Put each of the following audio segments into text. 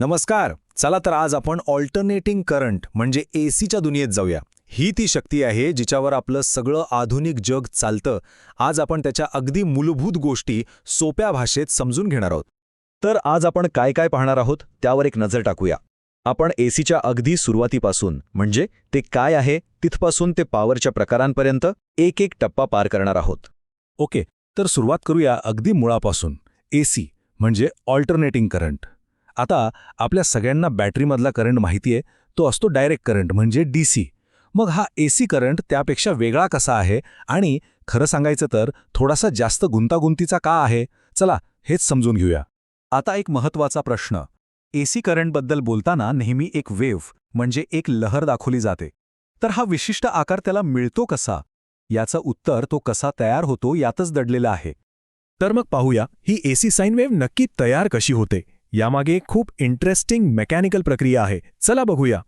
नमस्कार. चला तर आज आपण ऑल्टरनेटिंग करंट म्हणजे एसीच्या दुनियेत जाऊया. ही ती शक्ती आहे जिच्यावर आपलं सगळं आधुनिक जग चालतं. आज आपण त्याच्या अगदी मूलभूत गोष्टी सोप्या भाषेत समजून घेणार आहोत. तर आज आपण काय काय पाहणार आहोत त्यावर एक नजर टाकूया. आपण एसीच्या अगदी सुरुवातीपासून म्हणजे ते काय आहे तिथपासून ते पॉवरच्या प्रकारांपर्यंत एक एक टप्पा पार करणार आहोत. ओके, तर सुरुवात करूया अगदी मुळापासून. एसी म्हणजे ऑल्टरनेटिंग करंट. आता आपल्या सगळ्यांना बॅटरीमधला करंट माहिती आहे, तो असतो डायरेक्ट करंट म्हणजे डीसी. मग हा एसी करंट त्यापेक्षा वेगळा कसा आहे आणि खरं सांगायचं तर थोडासा जास्त गुंतागुंतीचा का आहे? चला हेच समजून घेऊया. आता एक महत्त्वाचा प्रश्न. एसी करंटबद्दल बोलताना नेहमी एक वेव्ह म्हणजे एक लहर दाखवली जाते. तर हा विशिष्ट आकार त्याला मिळतो कसा? याचं उत्तर तो कसा तयार होतो यातच दडलेलं आहे. तर मग पाहूया ही एसी साइन वेव्ह नक्की तयार कशी होते. यामागे खूप इंटरेस्टिंग मेकॅनिकल प्रक्रिया आहे. चला बघूया.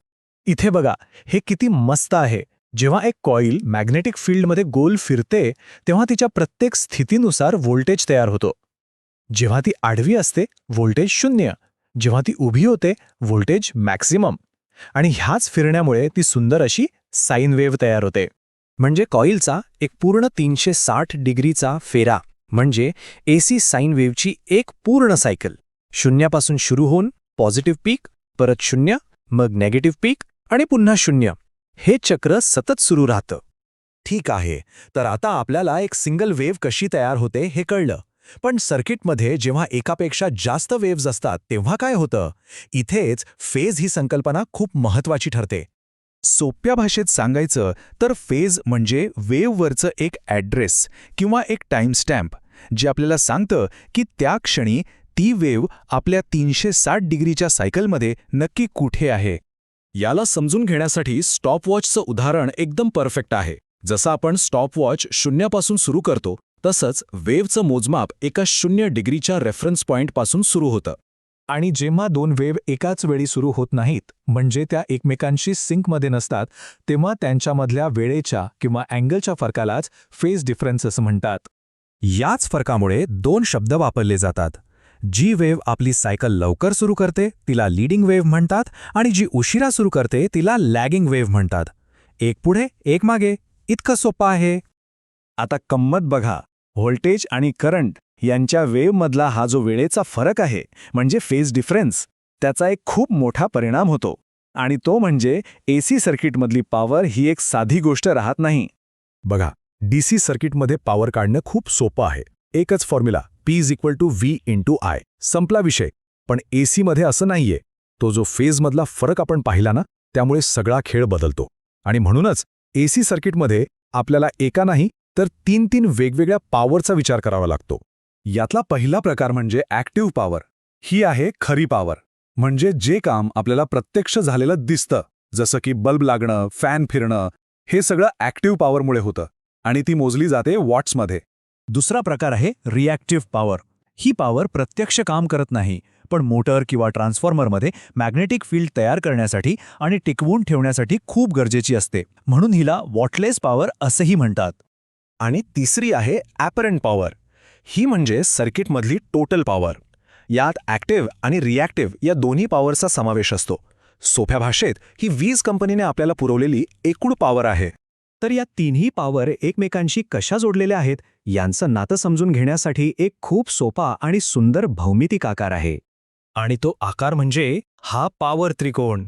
इथे बघा, हे किती मस्त आहे. जेव्हा एक कॉईल मॅग्नेटिक फील्डमध्ये गोल फिरते तेव्हा तिच्या प्रत्येक स्थितीनुसार व्होल्टेज तयार होतो. जेव्हा ती आडवी असते व्होल्टेज 0, जेव्हा ती उभी होते व्होल्टेज मॅक्सिमम. आणि ह्याच फिरण्यामुळे ती सुंदर अशी साइन वेव्ह तयार होते. म्हणजे कॉईलचा एक पूर्ण 360 डिग्रीचा फेरा म्हणजे एसी साइन वेव्हची एक पूर्ण सायकल. शून्यापासून सुरू होऊन पॉझिटिव्ह पीक, परत 0, मग नेगेटिव्ह पीक आणि पुन्हा 0. हे चक्र सतत सुरू राहतं. ठीक आहे, तर आता आपल्याला एक सिंगल वेव्ह कशी तयार होते हे कळलं. पण सर्किटमध्ये जेव्हा एकापेक्षा जास्त वेव्हज असतात तेव्हा काय होतं? इथेच फेज ही संकल्पना खूप महत्त्वाची ठरते. सोप्या भाषेत सांगायचं तर फेज म्हणजे वेव्हवरचं एक ॲड्रेस किंवा एक टाईमस्टॅम्प, जे आपल्याला सांगतं की त्या क्षणी ती वेव्ह आपल्या 360 डिग्रीच्या सायकलमध्ये नक्की कुठे आहे. याला समजून घेण्यासाठी स्टॉपवॉचचं उदाहरण एकदम परफेक्ट आहे. जसं आपण स्टॉपवॉच 0 पासून सुरू करतो तसंच वेव्हचं मोजमाप एका 0 डिग्रीच्या रेफरन्स पॉईंटपासून सुरू होतं. आणि जेव्हा दोन वेव्ह एकाच वेळी सुरू होत नाहीत म्हणजे त्या एकमेकांशी सिंकमध्ये नसतात तेव्हा त्यांच्यामधल्या वेळेच्या किंवा अँगलच्या फरकालाच फेज डिफरन्स असं म्हणतात. याच फरकामुळे दोन शब्द वापरले जातात. जी वेव्ह आपली सायकल लवकर सुरू करते तिला लीडिंग वेव्ह म्हणतात आणि जी उशिरा सुरू करते तिला लॅगिंग वेव्ह म्हणतात. एक पुढे एक मागे, इतकं सोपं आहे. आता गंमत बघा, व्होल्टेज आणि करंट यांच्या वेव्हमधला हा जो वेळेचा फरक आहे म्हणजे फेज डिफरन्स, त्याचा एक खूप मोठा परिणाम होतो. आणि तो म्हणजे एसी सर्किटमधली पॉवर ही एक साधी गोष्ट राहत नाही. बघा, डीसी सर्किटमध्ये पॉवर काढणं खूप सोपं आहे. एकच फॉर्म्युला P=V×I, संपला विषय. पण एसीमध्ये असं नाहीये. तो जो फेजमधला फरक आपण पाहिला ना, त्यामुळे सगळा खेळ बदलतो. आणि म्हणूनच एसी सर्किटमध्ये आपल्याला एका नाही तर 3 वेगवेगळ्या पॉवरचा विचार करावा लागतो. यातला पहिला प्रकार म्हणजे ॲक्टिव्ह पॉवर. ही आहे खरी पॉवर. म्हणजे जे काम आपल्याला प्रत्यक्ष झालेलं दिसतं, जसं की बल्ब लागणं, फॅन फिरणं, हे सगळं ॲक्टिव्ह पॉवरमुळे होतं आणि ती मोजली जाते वॉट्समध्ये. दुसरा प्रकार आहे रिॲक्टिव्ह पॉवर. ही पॉवर प्रत्यक्ष काम करत नाही, पण मोटर किंवा ट्रान्सफॉर्मरमध्ये मॅग्नेटिक फील्ड तयार करण्यासाठी आणि टिकवून ठेवण्यासाठी खूप गरजेची असते. म्हणून हिला वॉटलेस पॉवर असंही म्हणतात. आणि तिसरी आहे ॲपरंट पॉवर. ही म्हणजे सर्किटमधली टोटल पॉवर. यात ॲक्टिव्ह आणि रिॲक्टिव्ह या दोन्ही पॉवरचा समावेश असतो. सोप्या भाषेत ही वीज कंपनीने आपल्याला पुरवलेली एकूण पॉवर आहे. तर या तिन्ही पॉवर एकमेकांशी कशा जोडलेल्या आहेत यांचं नातं समजून घेण्यासाठी एक खूप सोपा आणि सुंदर भौमितिक आकार आहे. आणि तो आकार म्हणजे हा पॉवर त्रिकोण.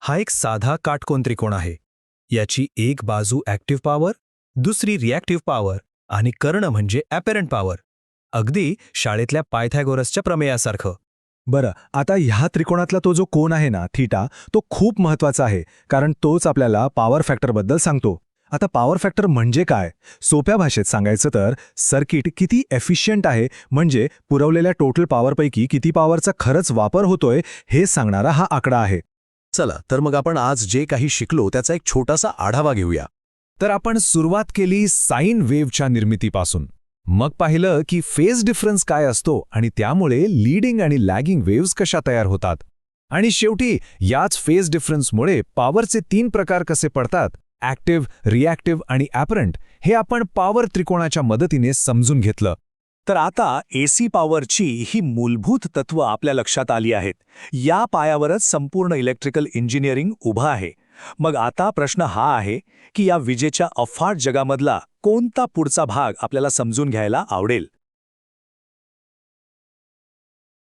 हा एक साधा काटकोन त्रिकोण आहे. याची एक बाजू ॲक्टिव्ह पॉवर, दुसरी रिॲक्टिव्ह पॉवर आणि कर्ण म्हणजे ॲपरंट पॉवर. अगदी शाळेतल्या पायथागोरसच्या प्रमेयासारखं. बरं, आता ह्या त्रिकोणातला तो जो कोन आहे ना, थीटा, तो खूप महत्त्वाचा आहे कारण तोच आपल्याला पॉवर फॅक्टरबद्दल सांगतो. आता पॉवर फॅक्टर म्हणजे काय? सोप्या भाषेत सांगायचं तर सर्किट किती एफिशियंट आहे म्हणजे पुरवलेल्या टोटल पॉवरपैकी किती पॉवरचा खरंच वापर होतोय हे सांगणारा हा आकडा आहे. चला तर मग आपण आज जे काही शिकलो त्याचा एक छोटासा आढावा घेऊया. तर आपण सुरुवात केली साइन वेव्हच्या निर्मितीपासून. मग पाहिलं की फेज डिफरन्स काय असतो आणि त्यामुळे लीडिंग आणि लॅगिंग वेव्हज कशा तयार होतात. आणि शेवटी याच फेज डिफरन्समुळे पॉवरचे 3 प्रकार कसे पडतात, ॲक्टिव्ह, रिॲक्टिव्ह आणि ॲपरंट, हे आपण पॉवर त्रिकोणाच्या मदतीने समजून घेतलं. तर आता एसी पॉवरची ही मूलभूत तत्त्व आपल्या लक्षात आली आहेत. या पायावरच संपूर्ण इलेक्ट्रिकल इंजिनिअरिंग उभं आहे. मग आता प्रश्न हा आहे की या विजेच्या अफाट जगामधला कोणता पुढचा भाग आपल्याला समजून घ्यायला आवडेल.